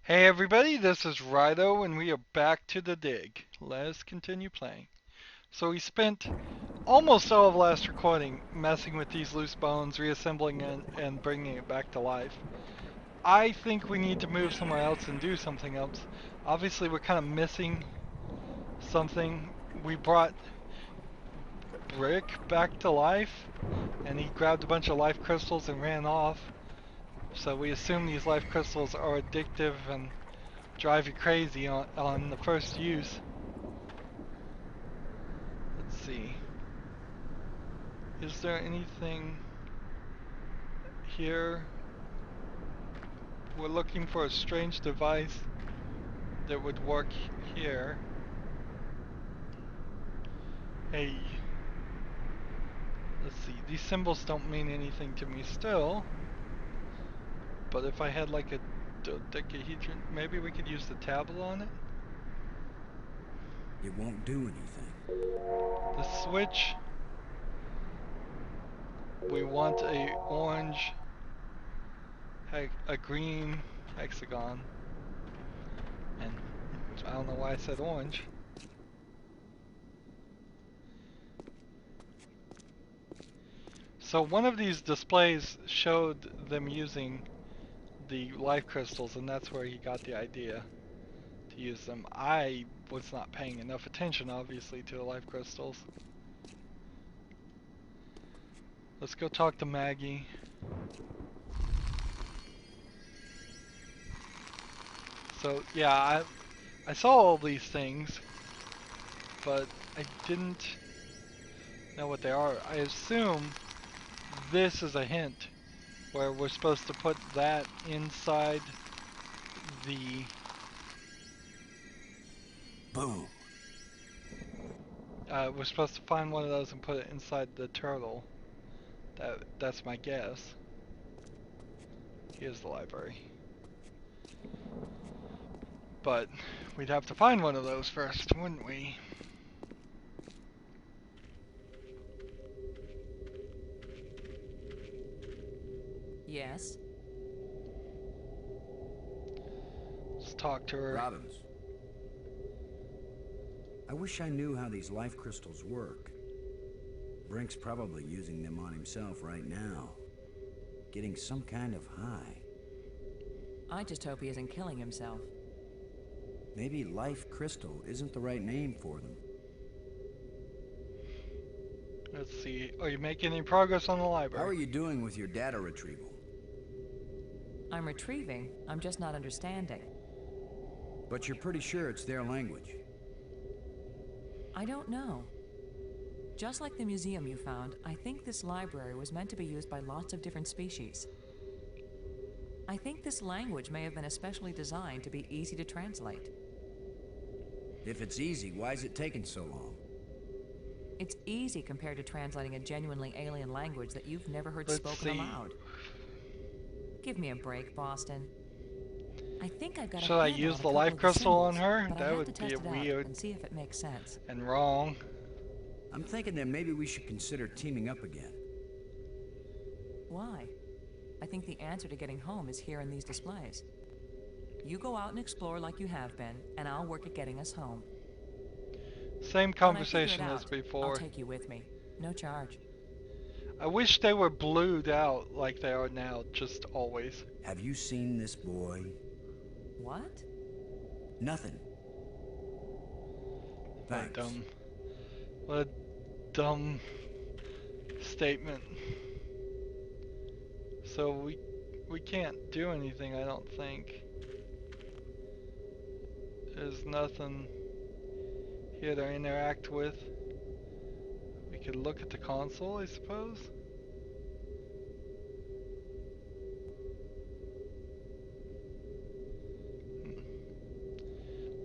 Hey everybody, this is Rydo and we are back to the dig. Let's continue playing. So we spent almost all of last recording messing with these loose bones, reassembling and bringing it back to life. I think we need to move somewhere else and do something else. Obviously we're kind of missing something. We brought Brick back to life and he grabbed a bunch of life crystals and ran off. So we assume these life crystals are addictive and drive you crazy on the first use. Let's see. Is there anything here? We're looking for a strange device that would work here. Hey. Let's see. These symbols don't mean anything to me still. But if I had like a dodecahedron, maybe we could use the tablet on it? It won't do anything. The switch. We want a orange, a green hexagon. And I don't know why I said orange. So one of these displays showed them using the life crystals, and that's where he got the idea to use them. I was not paying enough attention, obviously, to the life crystals. Let's go talk to Maggie. So yeah, I saw all these things, but I didn't know what they are. I assume this is a hint where we're supposed to put that inside the Boom. we're supposed to find one of those and put it inside the turtle. That's my guess. Here's the library. But we'd have to find one of those first, wouldn't we? Yes. Let's talk to her. Robbins. I wish I knew how these life crystals work. Brink's probably using them on himself right now. Getting some kind of high. I just hope he isn't killing himself. Maybe life crystal isn't the right name for them. Let's see. Are you making any progress on the How are library? you doing with your data retrieval? I'm retrieving, I'm just not understanding. But you're pretty sure it's their language. I don't know. Just like the museum you found, I think this library was meant to be used by lots of different species. I think this language may have been especially designed to be easy to translate. If it's easy, why is it taking so long? It's easy compared to translating a genuinely alien language that you've never heard Let's spoken see. aloud. Give me a break, Boston. I think I've got a Should I handle use on a the couple life of the crystal on symbols, her? but I That have to would test be it out weird and see if it makes sense. and wrong. I'm thinking that maybe we should consider teaming up again. Why? I think the answer to getting home is here in these displays. You go out and explore like you have been, and I'll work at getting us home. Same When I figure conversation it as out, I'll before. take you with me. No charge. I wish they were blued out like they are now, just always. Have you seen this boy? What? Nothing. What a Thanks. dumb statement. So we can't do anything, I don't think. There's nothing here to interact with. We could look at the console, I suppose.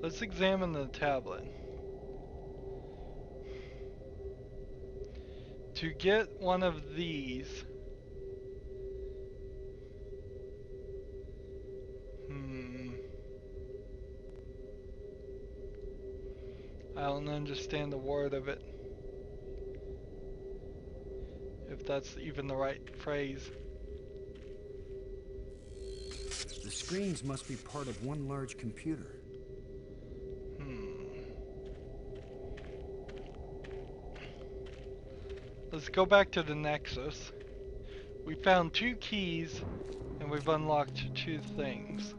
Let's examine the tablet. To get one of these, I don't understand the word of it. If that's even the right phrase. The screens must be part of one large computer. Let's go back to the Nexus. We found 2 keys, and we've unlocked 2 things.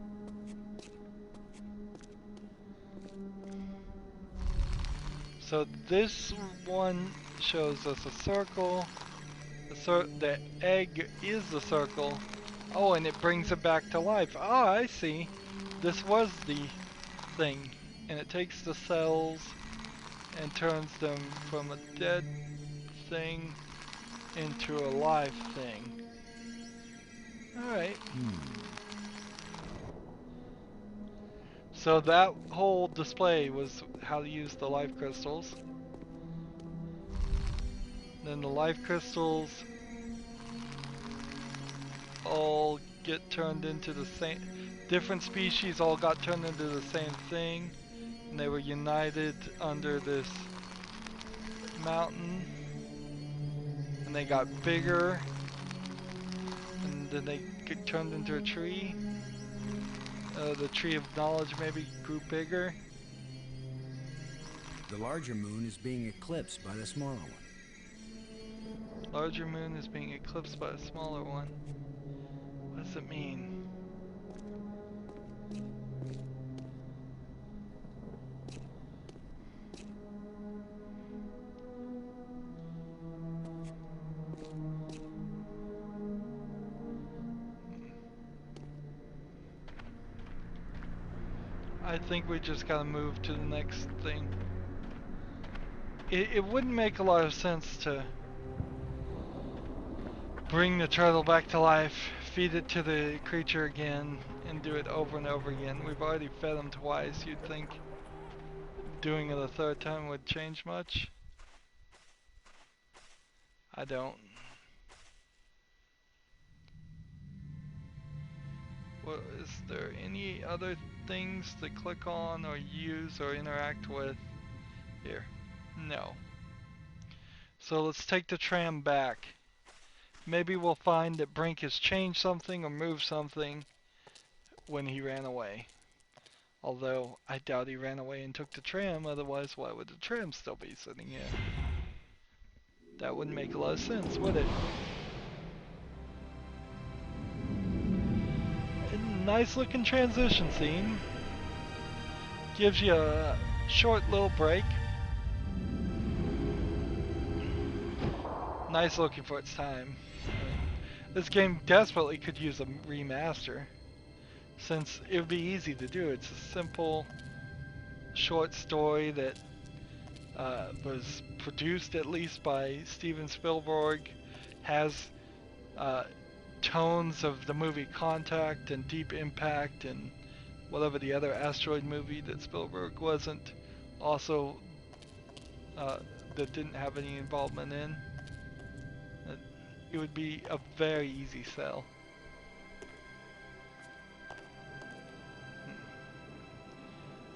So this one shows us a circle. The egg is the circle. Oh, and it brings it back to life. Ah, I see. This was the thing. And it takes the cells and turns them from a dead thing into a live thing. Alright. So that whole display was how to use the life crystals. Then the life crystals all get turned into the same, different species all got turned into the same thing, and they were united under this mountain, and they got bigger, and then they get turned into a tree. The tree of knowledge maybe grew bigger. The larger moon is being eclipsed by the smaller one. Larger moon is being eclipsed by a smaller one. What does it mean? I think we just gotta move to the next thing. It wouldn't make a lot of sense to bring the turtle back to life, feed it to the creature again, and do it over and over again. We've already fed him twice. You'd think doing it a third time would change much? I don't. Well, is there any other things to click on or use or interact with here? No. So let's take the tram back. Maybe we'll find that Brink has changed something or moved something when he ran away. Although I doubt he ran away and took the tram, otherwise why would the tram still be sitting here? That wouldn't make a lot of sense, would it? Nice looking transition scene. Gives you a short little break. Nice looking for its time. This game desperately could use a remaster, since it would be easy to do. It's a simple, short story that was produced at least by Steven Spielberg, has tones of the movie Contact and Deep Impact and whatever the other asteroid movie that Spielberg wasn't also that didn't have any involvement in. It would be a very easy sell.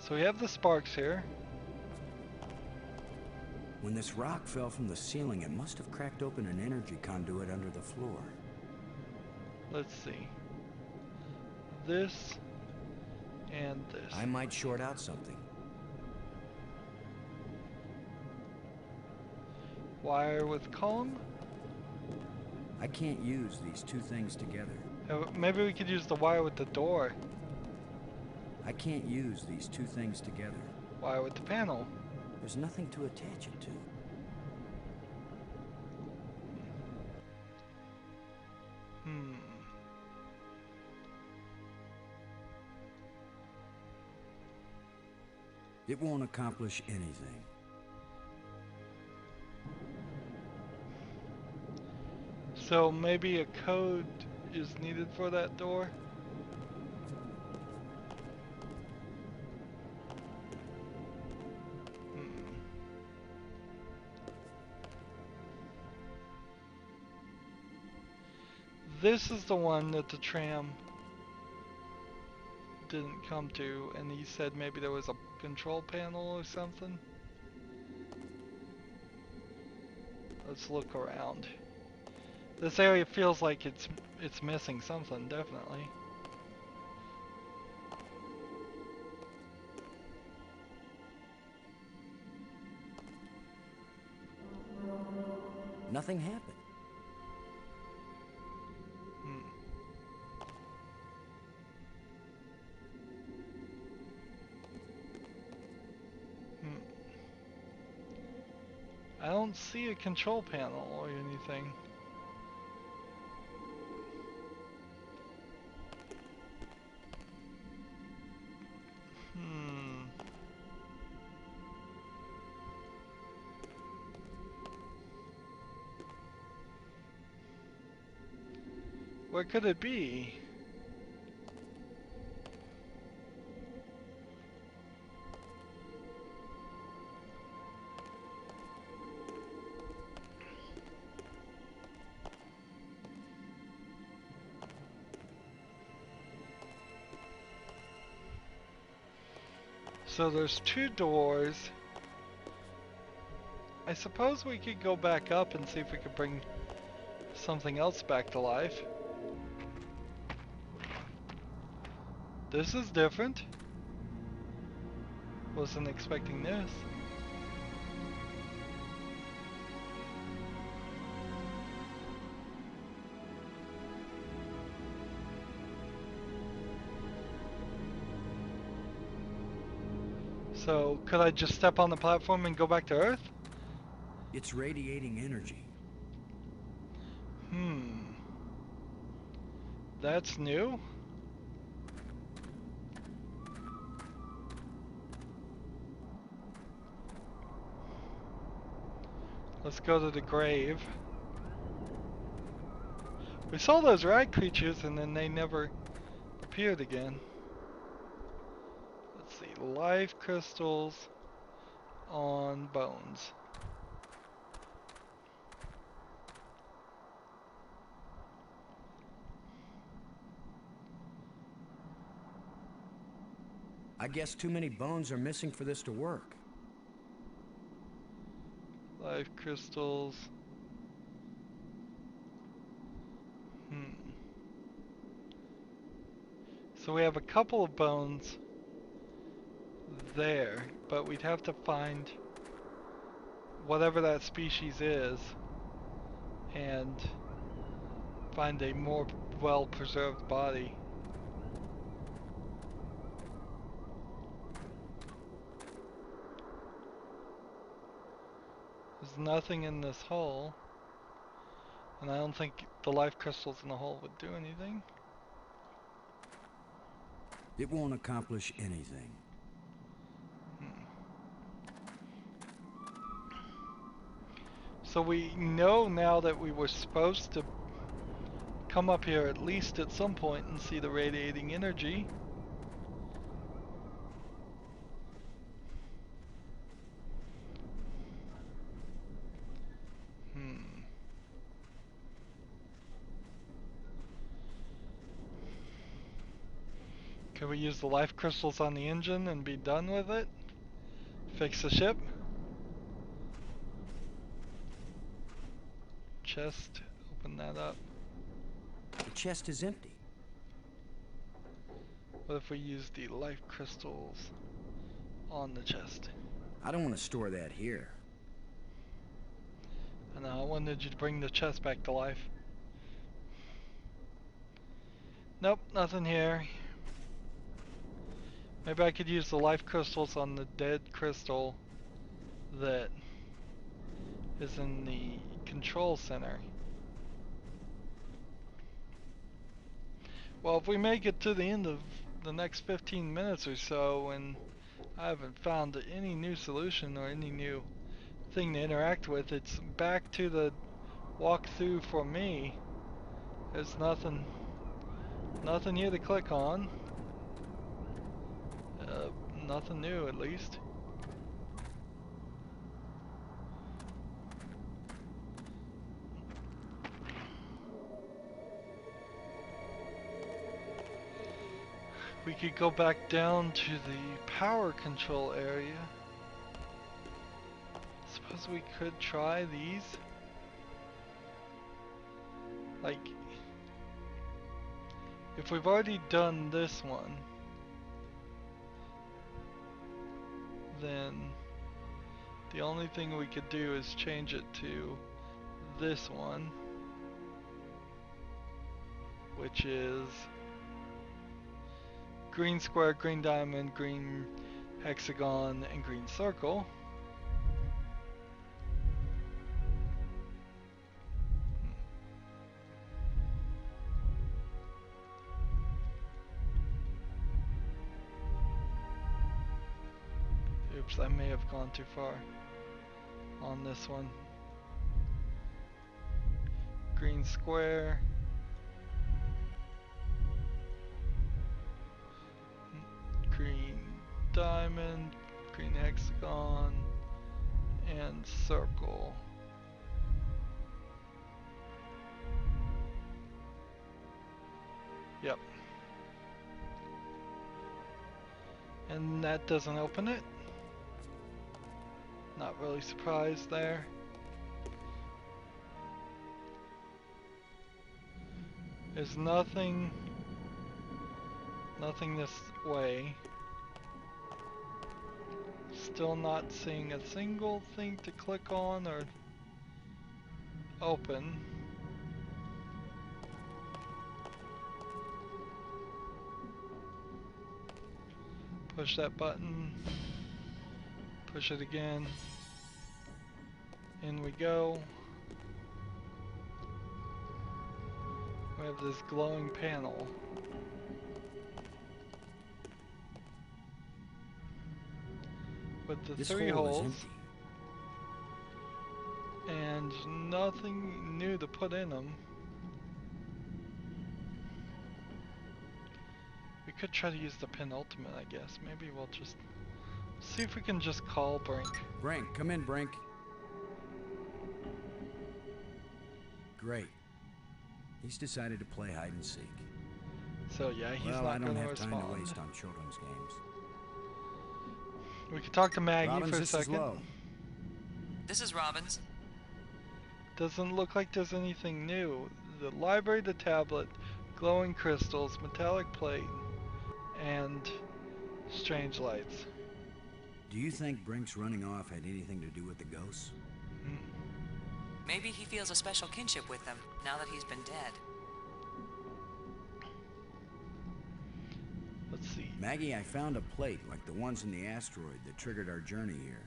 So we have the sparks here. When this rock fell from the ceiling, it must have cracked open an energy conduit under the floor. Let's see. This and this. I might short out something. Wire with column? I can't use these two things together. Maybe we could use the wire with the door. I can't use these two things together. Wire with the panel. There's nothing to attach it to. It won't accomplish anything. So maybe a code is needed for that door? This is the one that the tram didn't come to, and he said maybe there was a control panel or something. Let's look around. This area feels like it's missing something, definitely. Nothing happened. Hmm. Hmm. I don't see a control panel or anything. Hmm. Where could it be? So there's two doors. I suppose we could go back up and see if we could bring something else back to life. This is different. Wasn't expecting this. So, could I just step on the platform and go back to Earth? It's radiating energy. Hmm. That's new. Let's go to the grave. We saw those rag creatures and then they never appeared again. Let's see. Life crystals on bones. I guess too many bones are missing for this to work. Life crystals. Hmm. So we have a couple of bones there, but we'd have to find whatever that species is and find a more well-preserved body. There's nothing in this hole, and I don't think the life crystals in the hole would do anything. It won't accomplish anything. So we know now that we were supposed to come up here at least at some point and see the radiating energy. Can we use the life crystals on the engine and be done with it? Fix the ship? Chest, open that up. The chest is empty. What if we use the life crystals on the chest? I don't want to store that here. I know, I wanted you to bring the chest back to life. Nope, nothing here. Maybe I could use the life crystals on the dead crystal that is in the control center. Well, if we make it to the end of the next 15 minutes or so and I haven't found any new solution or any new thing to interact with, it's back to the walkthrough for me. There's nothing here to click on. Nothing new, at least. We could go back down to the power control area. Suppose we could try these. Like, if we've already done this one, then the only thing we could do is change it to this one, which is green square, green diamond, green hexagon, and green circle. Oops, I may have gone too far on this one. Green square. Green diamond, green hexagon, and circle. Yep. And that doesn't open it. Not really surprised there. There's nothing this way. Still not seeing a single thing to click on or open. Push that button. Push it again. In we go. We have this glowing panel. With the This three hole is holes. empty. And nothing new to put in them. We could try to use the penultimate, I guess. Maybe we'll just see if we can just call Brink. Brink, come in, Brink. Great. He's decided to play hide and seek. So yeah, he's Well, not I don't going to have respond. time to waste on children's games. We could talk to Maggie Robbins, for a this second. is Low. This is Robbins. Doesn't look like there's anything new. The library, the tablet, glowing crystals, metallic plate, and strange lights. Do you think Brink's running off had anything to do with the ghosts? Maybe he feels a special kinship with them, now that he's been dead. Let's see. Maggie, I found a plate like the ones in the asteroid that triggered our journey here.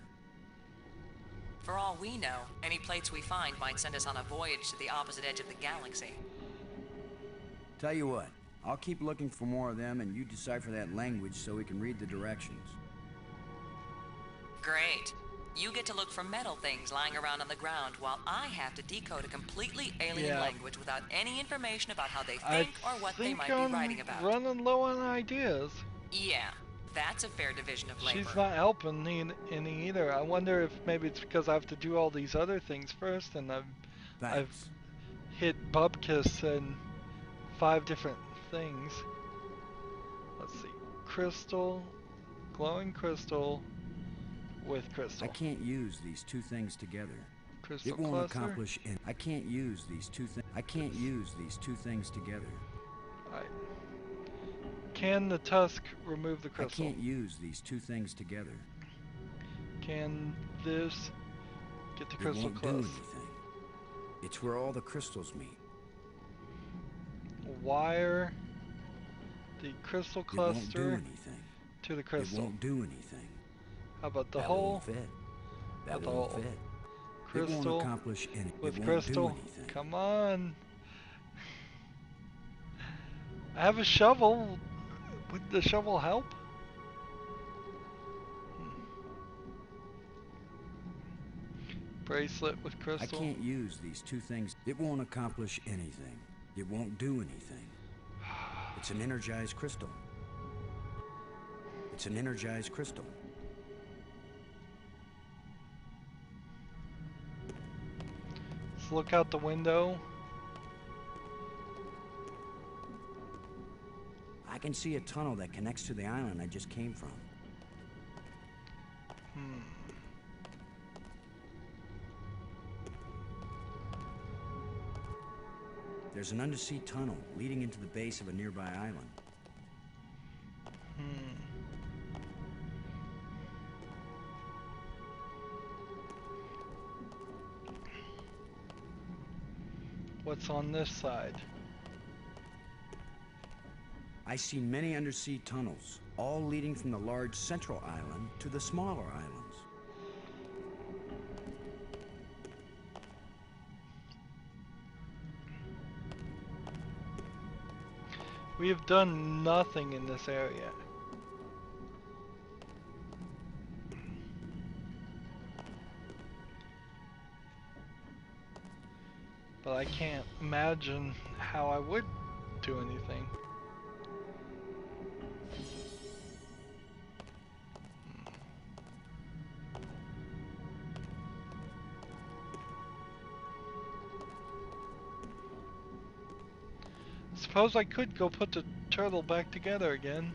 For all we know, any plates we find might send us on a voyage to the opposite edge of the galaxy. Tell you what, I'll keep looking for more of them and you decipher that language so we can read the directions. Great. You get to look for metal things lying around on the ground while I have to decode a completely alien language without any information about how they think or what they might be writing about. Running low on ideas. Yeah, that's a fair division of labor. She's not helping any either. I wonder if maybe it's because I have to do all these other things first, and I've hit Bubkiss and 5 different things. Let's see. Crystal, glowing crystal with crystal. I can't use these two things together. Crystal It won't cluster. accomplish and I can't use these two things. I can't use these two things together. Alright. Can the tusk remove the crystal? I can't use these two things together. Can this get the It crystal won't do close? anything. It's where all the crystals meet. Wire the crystal It won't do cluster anything. to the It crystal. won't do anything. How about the That hole? won't fit. That About the won't hole. fit. It Crystal won't accomplish anything. with It won't crystal. do anything. Come on. I have a shovel. Would the shovel help? Bracelet with I crystal. can't use these two things. It won't accomplish anything. It won't do anything. It's an energized crystal. It's an energized crystal. Let's look out the window. I can see a tunnel that connects to the island I just came from. There's an undersea tunnel leading into the base of a nearby island. What's on this side? I see many undersea tunnels, all leading from the large central island to the smaller islands. We have done nothing in this area. But I can't imagine how I would do anything. Suppose I could go put the turtle back together again.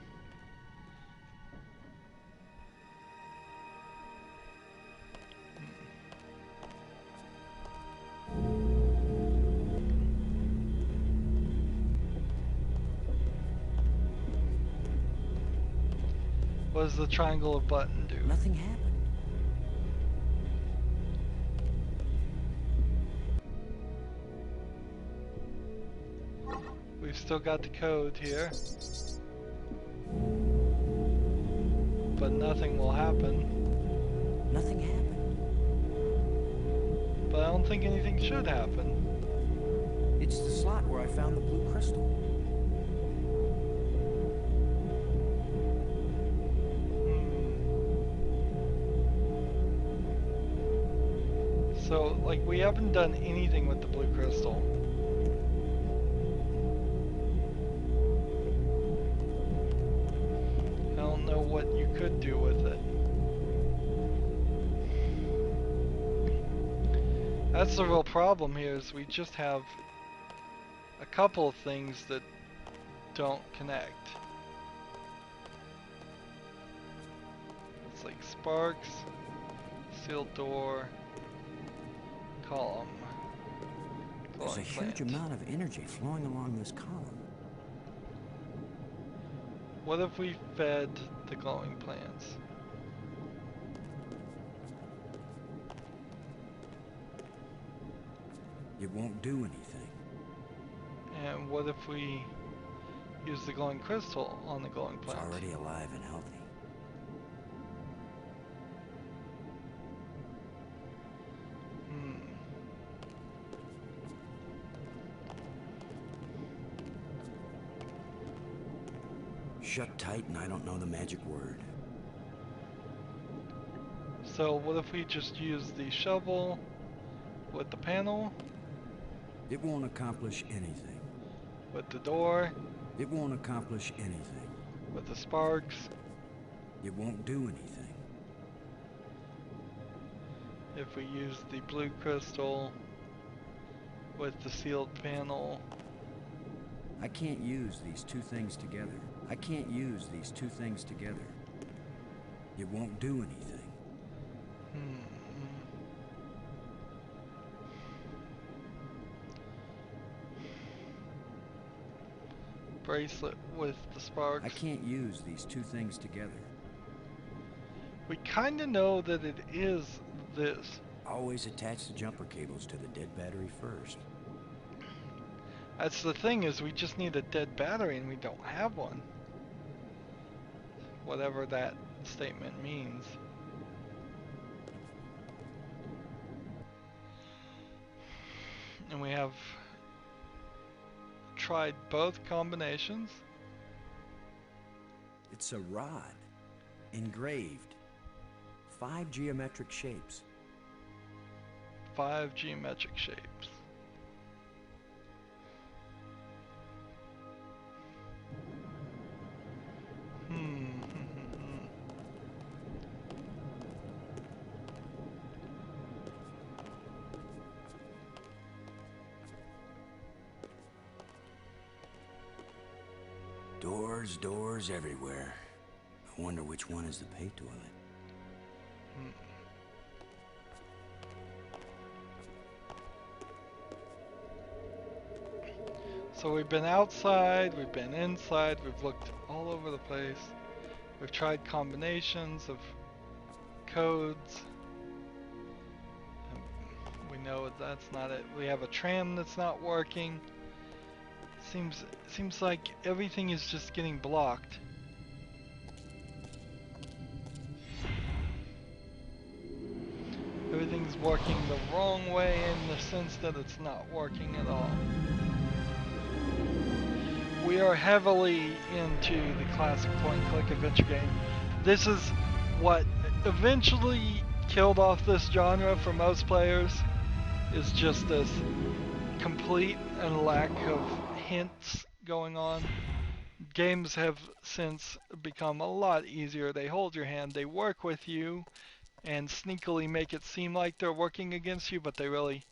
What does the triangle of button do? Nothing happened. We've still got the code here. But nothing will happen. Nothing happened. But I don't think anything should happen. It's the slot where I found the blue crystal. So, like, we haven't done anything with the blue crystal. I don't know what you could do with it. That's the real problem here, is we just have a couple of things that don't connect. It's like sparks, sealed door, column. There's a glowing huge plant. amount of energy flowing along this column. What if we fed the glowing plants? It won't do anything. And what if we use the glowing crystal on the glowing It's plant? already alive and healthy. Shut tight and I don't know the magic word. So what if we just use the shovel with the panel, It won't accomplish anything. with the door, It won't accomplish anything. with the sparks? It won't do anything. If we use the blue crystal with the sealed panel? I can't use these two things together. I can't use these two things together. It won't do anything. Bracelet with the sparks. I can't use these two things together. We kind of know that it is this. Always attach the jumper cables to the dead battery first. That's the thing, is we just need a dead battery and we don't have one. Whatever that statement means. And we have tried both combinations. It's a rod, engraved. 5 geometric shapes. 5 geometric shapes. Doors everywhere. I wonder which one is the pay toilet. So we've been outside, we've been inside, we've looked all over the place. We've tried combinations of codes. And we No, that's not it. We have a tram that's not working. Seems like everything is just getting blocked. Everything's working the wrong way in the sense that it's not working at all. We are heavily into the classic point-and-click adventure game. This is what eventually killed off this genre for most players, is just this complete and lack of hints going on. Games have since become a lot easier. They hold your hand, they work with you, and sneakily make it seem like they're working against you, but they really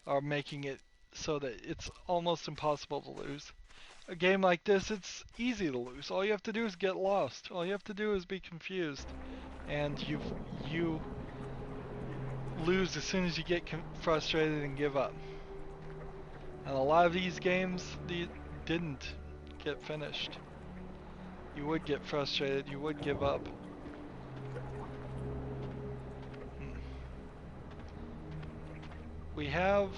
are making it so that it's almost impossible to lose. A game like this, it's easy to lose. All you have to do is get lost. All you have to do is be confused, and you lose as soon as you get frustrated and give up. And a lot of these games didn't get finished. You would get frustrated, you would give up. We have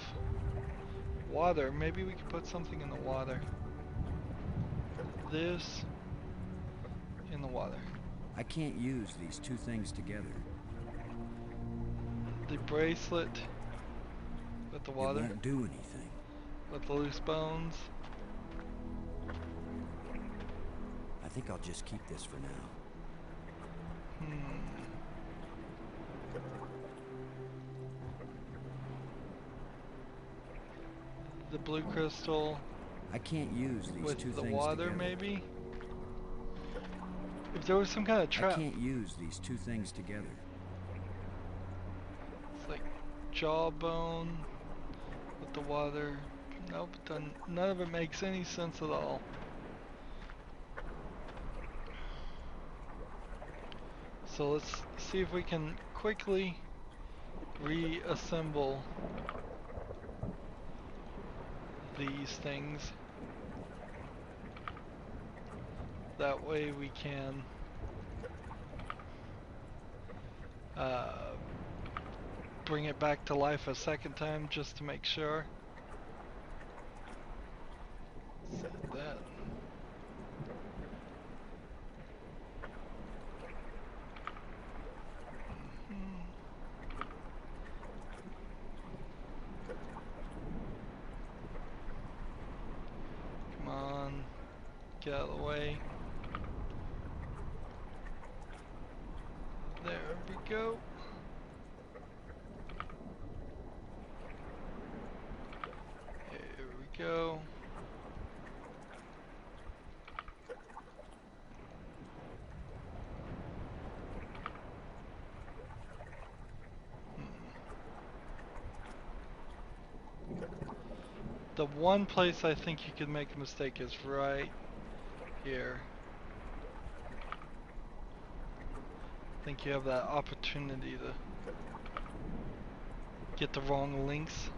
water. Maybe we could put something in the water. This in the water. I can't use these two things together. The bracelet with the water. It won't do anything. With the loose bones. I think I'll just keep this for now. The blue crystal. I can't use these with two the things water, together. maybe. If there was some kind of trap. I can't use these two things together. It's like jawbone with the water. Nope, none of it makes any sense at all. So let's see if we can quickly reassemble these things. That way we can bring it back to life a second time just to make sure. Set that. Come on, get out of the way. There we go. Here we go. The one place I think you could make a mistake is right here. I think you have that opportunity to get the wrong links.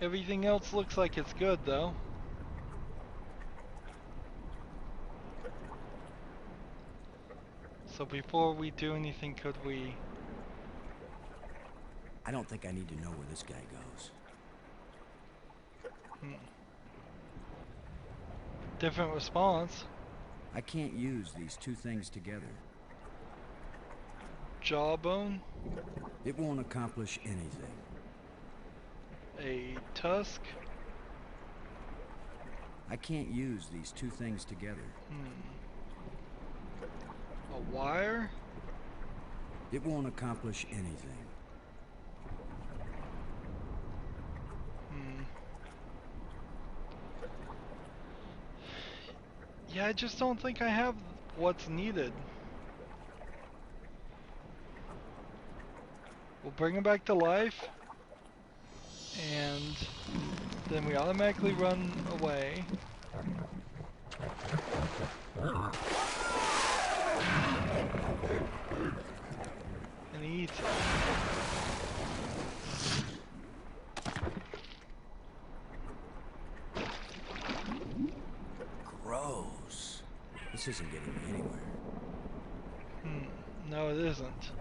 Everything else looks like it's good though. So before we do anything, could we... I don't think I need to know where this guy goes. Different response. I can't use these two things together. Jawbone. It won't accomplish anything. A tusk. I can't use these two things together. A wire. It won't accomplish anything. Yeah, I just don't think I have what's needed. We'll bring him back to life, and then we automatically run away. And he eats it. Gross. This isn't getting me anywhere. No, it isn't.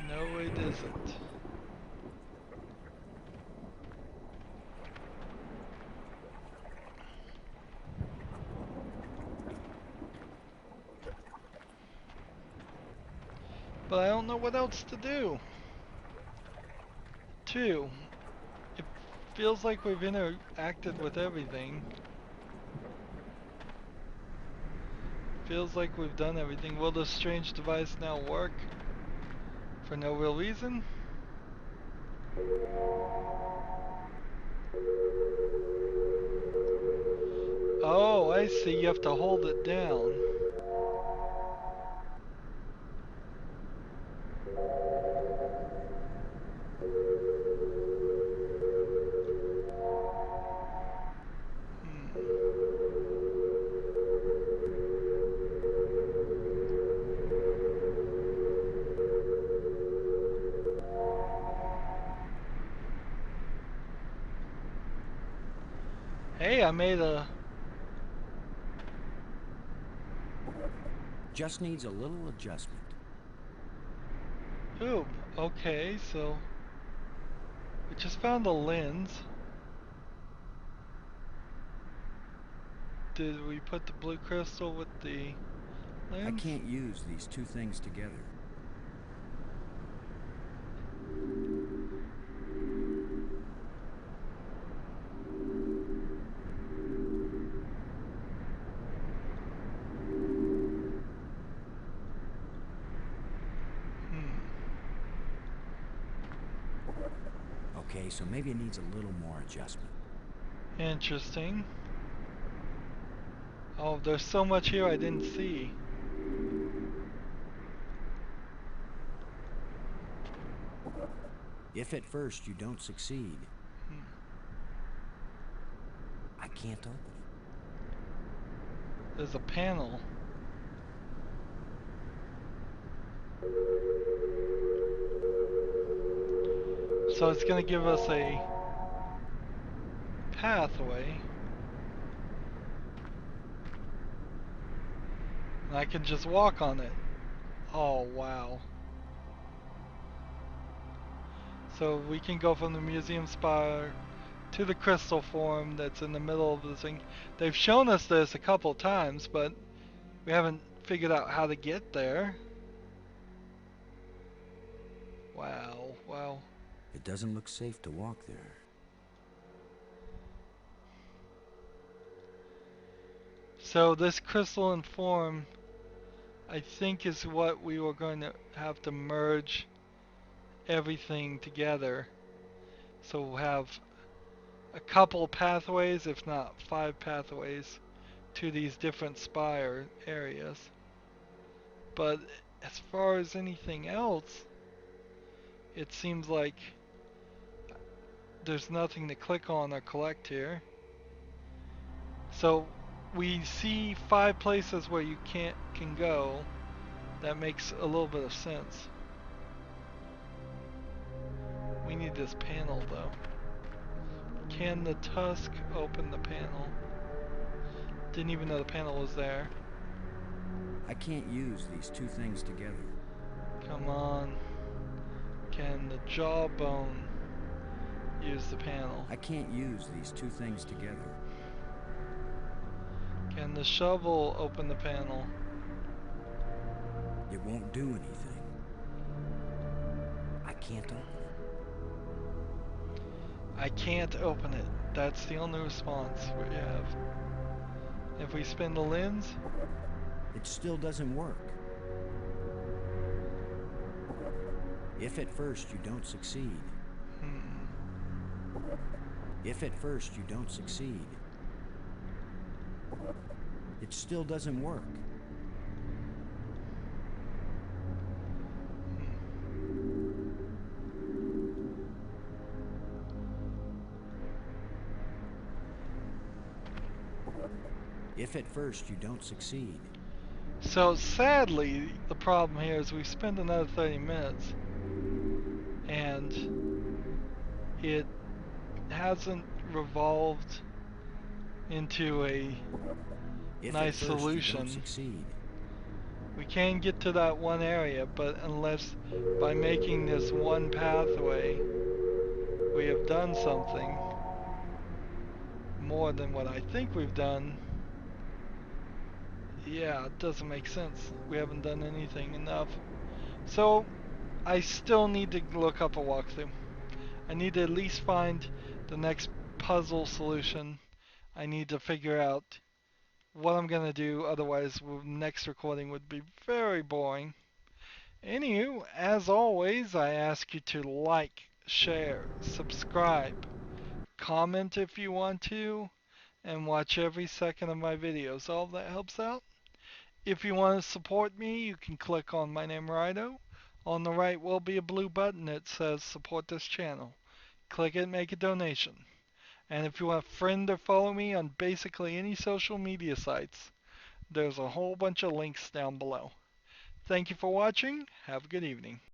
No, it isn't. But I don't know what else to do. 2. It feels like we've interacted with everything. Feels like we've done everything. Will this strange device now work? For no real reason? Oh, I see. You have to hold it down. Hmm. Hey, I made a... Just needs a little adjustment. Ooh, okay, so... We just found a lens. Did we put the blue crystal with the I lens? can't use these two things together. Hmm. Okay, so maybe it needs a little more adjustment. Interesting. Oh, there's so much here I didn't see. If at first you don't succeed, Hmm. I can't open it. There's a panel. So it's gonna give us a pathway. And I can just walk on it. Oh, wow. So we can go from the museum spire to the crystal form that's in the middle of the thing. They've shown us this a couple times, but we haven't figured out how to get there. Wow, wow. It doesn't look safe to walk there. So this crystalline form, I think, is what we were going to have to merge everything together. So we'll have a couple pathways, if not 5 pathways, to these different spire areas. But as far as anything else, it seems like there's nothing to click on or collect here. So we see 5 places where you can go. That makes a little bit of sense. We need this panel though. Can the tusk open the panel? Didn't even know the panel was there. I can't use these two things together. Come on. Can the jawbone use the panel? I can't use these two things together. Can the shovel open the panel? It won't do anything. I can't open it. I can't open it. That's the only response we have. If we spin the lens, It still doesn't work. If at first you don't succeed. If at first you don't succeed. It still doesn't work. If at first you don't succeed. So sadly, the problem here is we spent another 30 minutes and it hasn't revolved into a If nice at first you solution. don't succeed. We can get to that one area, but unless by making this one pathway we have done something more than what I think we've done, yeah, it doesn't make sense. We haven't done anything enough. So I still need to look up a walkthrough. I need to at least find the next puzzle solution. I need to figure out what I'm gonna do, otherwise the next recording would be very boring. Anywho, as always, I ask you to like, share, subscribe, comment if you want to, and watch every second of my videos. All of that helps out. If you want to support me, you can click on my name, Rydo. On the right will be a blue button that says support this channel. Click it, make a donation. And if you want to friend or follow me on basically any social media sites, there's a whole bunch of links down below. Thank you for watching. Have a good evening.